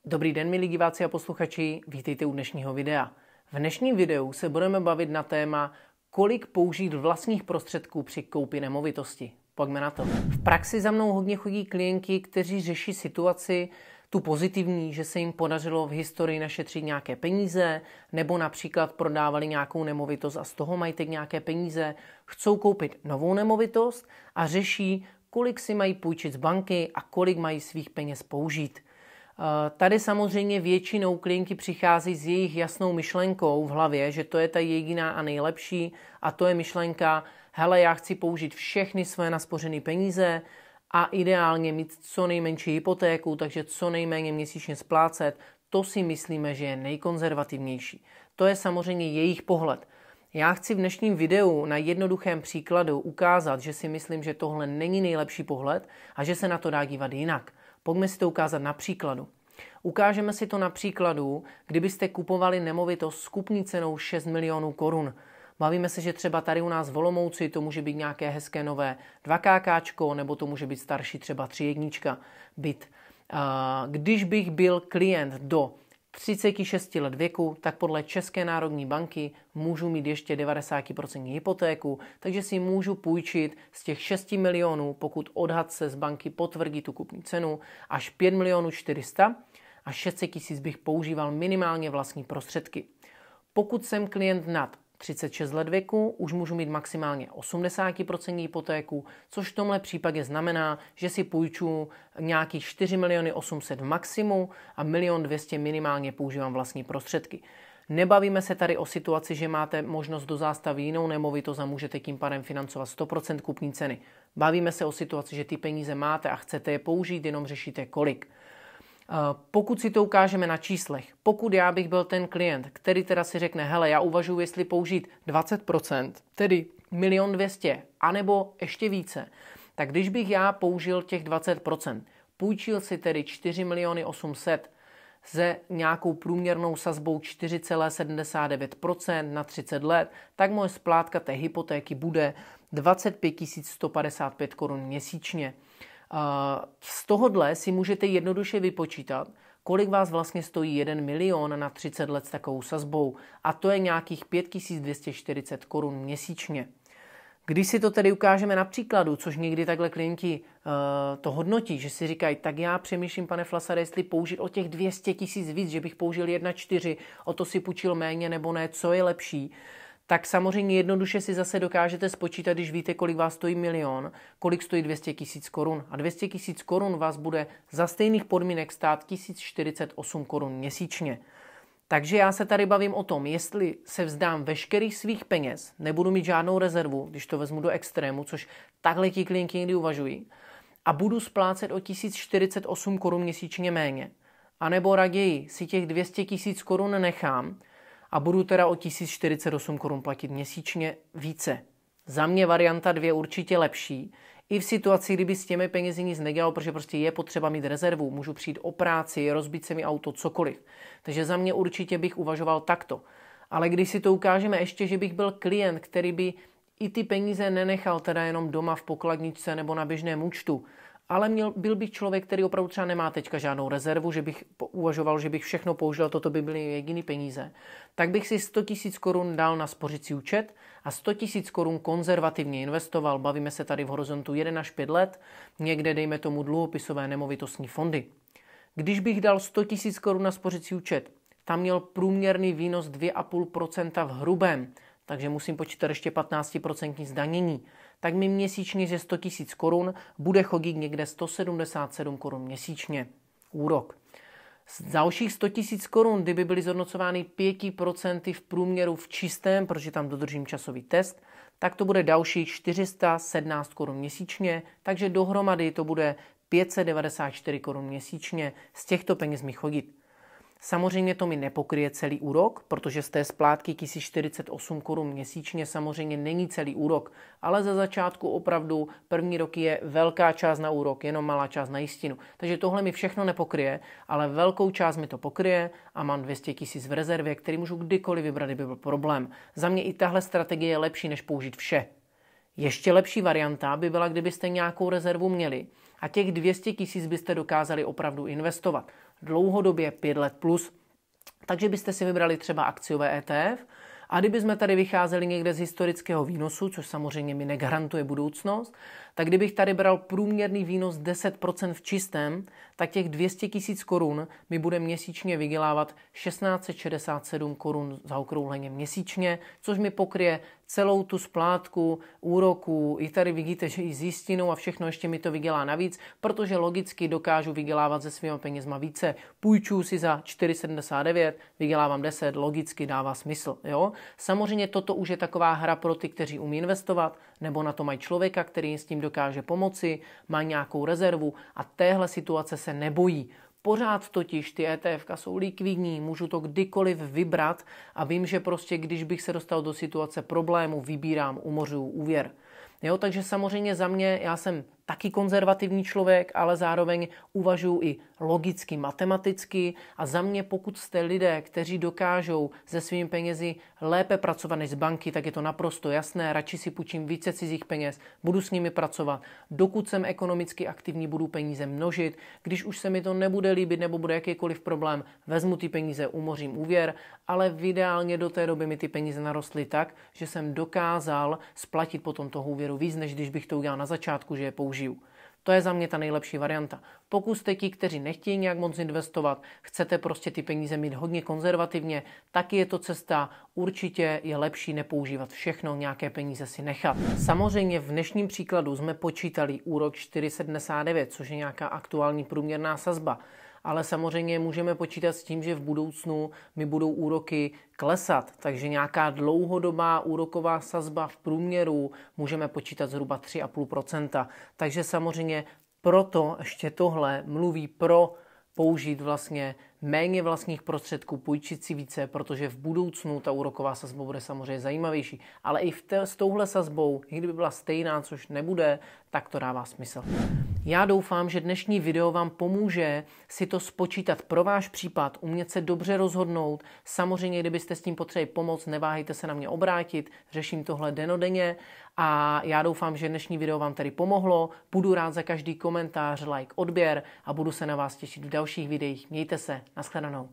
Dobrý den, milí diváci a posluchači, vítejte u dnešního videa. V dnešním videu se budeme bavit na téma, kolik použít vlastních prostředků při koupi nemovitosti. Pojďme na to. V praxi za mnou hodně chodí klienti, kteří řeší situaci tu pozitivní, že se jim podařilo v historii našetřit nějaké peníze, nebo například prodávali nějakou nemovitost a z toho mají teď nějaké peníze, chcou koupit novou nemovitost a řeší, kolik si mají půjčit z banky a kolik mají svých peněz použít. Tady samozřejmě většinou klienti přichází s jejich jasnou myšlenkou v hlavě, že to je ta jediná a nejlepší a to je myšlenka, hele, já chci použít všechny své naspořené peníze a ideálně mít co nejmenší hypotéku, takže co nejméně měsíčně splácet, to si myslíme, že je nejkonzervativnější. To je samozřejmě jejich pohled. Já chci v dnešním videu na jednoduchém příkladu ukázat, že si myslím, že tohle není nejlepší pohled a že se na to dá dívat jinak. Pojďme si to ukázat na příkladu. Ukážeme si to na příkladu, kdybyste kupovali nemovitost s kupní cenou 6 milionů korun. Bavíme se, že třeba tady u nás v Olomouci to může být nějaké hezké nové 2KK, nebo to může být starší třeba 3.1 byt. Když bych byl klient do 36 let věku, tak podle České národní banky můžu mít ještě 90% hypotéku, takže si můžu půjčit z těch 6 milionů, pokud odhad se z banky potvrdí tu kupní cenu, až 5 milionů 400 a 600 tisíc bych používal minimálně vlastní prostředky. Pokud jsem klient nad 36 let věku, už můžu mít maximálně 80% hypotéku, což v tomhle případě znamená, že si půjču nějakých 4 miliony 800 v maximu a 1 200 000 minimálně používám vlastní prostředky. Nebavíme se tady o situaci, že máte možnost do zástavy jinou nemovitost a můžete tím pádem financovat 100% kupní ceny. Bavíme se o situaci, že ty peníze máte a chcete je použít, jenom řešíte kolik. Pokud si to ukážeme na číslech, pokud já bych byl ten klient, který teda si řekne, hele, já uvažuji, jestli použít 20%, tedy 1 200 000, anebo ještě více, tak když bych já použil těch 20%, půjčil si tedy 4 800 000 se nějakou průměrnou sazbou 4,79% na 30 let, tak moje splátka té hypotéky bude 25 155 korun měsíčně. Z tohohle si můžete jednoduše vypočítat, kolik vás vlastně stojí 1 milion na 30 let s takovou sazbou a to je nějakých 5 240 korun měsíčně. Když si to tedy ukážeme na příkladu, což někdy takhle klienti to hodnotí, že si říkají, tak já přemýšlím, pane Flasare, jestli použít o těch 200 tisíc víc, že bych použil 1,4, o to si půjčil méně nebo ne, co je lepší, tak samozřejmě jednoduše si zase dokážete spočítat, když víte, kolik vás stojí milion, kolik stojí 200 tisíc korun. A 200 tisíc korun vás bude za stejných podmínek stát 1048 korun měsíčně. Takže já se tady bavím o tom, jestli se vzdám veškerých svých peněz, nebudu mít žádnou rezervu, když to vezmu do extrému, což takhle ti klienti někdy uvažují, a budu splácet o 1048 korun měsíčně méně. A nebo raději si těch 200 tisíc korun nechám a budu teda o 1048 korun platit měsíčně více. Za mě varianta 2 určitě lepší. I v situaci, kdyby s těmi penězi nic nedělal, protože prostě je potřeba mít rezervu, můžu přijít o práci, rozbít se mi auto, cokoliv. Takže za mě určitě bych uvažoval takto. Ale když si to ukážeme ještě, že bych byl klient, který by i ty peníze nenechal teda jenom doma v pokladničce nebo na běžném účtu, ale byl bych člověk, který opravdu třeba nemá teďka žádnou rezervu, že bych uvažoval, že bych všechno použil, toto by byly jediný peníze, tak bych si 100 000 korun dal na spořící účet a 100 000 korun konzervativně investoval. Bavíme se tady v horizontu 1 až 5 let, někde dejme tomu dluhopisové nemovitostní fondy. Když bych dal 100 000 korun na spořící účet, tam měl průměrný výnos 2,5% v hrubém, takže musím počítat ještě 15% zdanění, tak mi měsíčně ze 100 000 korun bude chodit někde 177 korun měsíčně úrok. Z dalších 100 000 korun, kdyby byly zhodnocovány 5% v průměru v čistém, protože tam dodržím časový test, tak to bude dalších 417 korun měsíčně, takže dohromady to bude 594 korun měsíčně z těchto peněz mi chodit. Samozřejmě to mi nepokryje celý úrok, protože z té splátky 1048 korun měsíčně samozřejmě není celý úrok, ale za začátku opravdu první roky je velká část na úrok, jenom malá část na jistinu. Takže tohle mi všechno nepokryje, ale velkou část mi to pokryje a mám 200 tisíc v rezervě, který můžu kdykoliv vybrat, kdyby byl problém. Za mě i tahle strategie je lepší, než použít vše. Ještě lepší varianta by byla, kdybyste nějakou rezervu měli a těch 200 tisíc byste dokázali opravdu investovat. dlouhodobě 5 let plus. Takže byste si vybrali třeba akciové ETF. A kdybychom tady vycházeli někde z historického výnosu, což samozřejmě mi negarantuje budoucnost, tak kdybych tady bral průměrný výnos 10% v čistém, tak těch 200 000 korun mi bude měsíčně vydělávat 1667 korun zaokrouhleně měsíčně, což mi pokryje celou tu splátku úroků. I tady vidíte, že i s jistinou a všechno ještě mi to vydělá navíc, protože logicky dokážu vydělávat se svýma penězma více. Půjčuju si za 4,79, vydělávám 10, logicky dává smysl. Jo? Samozřejmě toto už je taková hra pro ty, kteří umí investovat, nebo na to mají člověka, který jim s tím dokáže pomoci, má nějakou rezervu a téhle situace se nebojí. Pořád totiž ty ETF jsou likvidní, můžu to kdykoliv vybrat a vím, že prostě když bych se dostal do situace problému, vybírám, umořuju úvěr. Jo, takže samozřejmě za mě, já jsem taky konzervativní člověk, ale zároveň uvažuji i logicky, matematicky a za mě, pokud jste lidé, kteří dokážou se svými penězi lépe pracovat než z banky, tak je to naprosto jasné, radši si půjčím více cizích peněz, budu s nimi pracovat. Dokud jsem ekonomicky aktivní, budu peníze množit, když už se mi to nebude líbit nebo bude jakýkoliv problém, vezmu ty peníze, umořím úvěr, ale ideálně do té doby mi ty peníze narostly tak, že jsem dokázal splatit potom toho úvěru víc, než když bych to udělal na začátku, že je použiju. To je za mě ta nejlepší varianta. Pokud jste ti, kteří nechtějí nějak moc investovat, chcete prostě ty peníze mít hodně konzervativně, taky je to cesta. Určitě je lepší nepoužívat všechno, nějaké peníze si nechat. Samozřejmě v dnešním příkladu jsme počítali úrok 4,79, což je nějaká aktuální průměrná sazba. Ale samozřejmě můžeme počítat s tím, že v budoucnu mi budou úroky klesat, takže nějaká dlouhodobá úroková sazba v průměru můžeme počítat zhruba 3,5%. Takže samozřejmě proto ještě tohle mluví pro použít vlastně méně vlastních prostředků, půjčit si více, protože v budoucnu ta úroková sazba bude samozřejmě zajímavější. Ale i s touhle sazbou, i kdyby byla stejná, což nebude, tak to dává smysl. Já doufám, že dnešní video vám pomůže si to spočítat pro váš případ, umět se dobře rozhodnout. Samozřejmě, kdybyste s tím potřebovali pomoct, neváhejte se na mě obrátit, řeším tohle dennodenně a já doufám, že dnešní video vám tady pomohlo. Budu rád za každý komentář, like, odběr a budu se na vás těšit v dalších videích. Mějte se, nashledanou.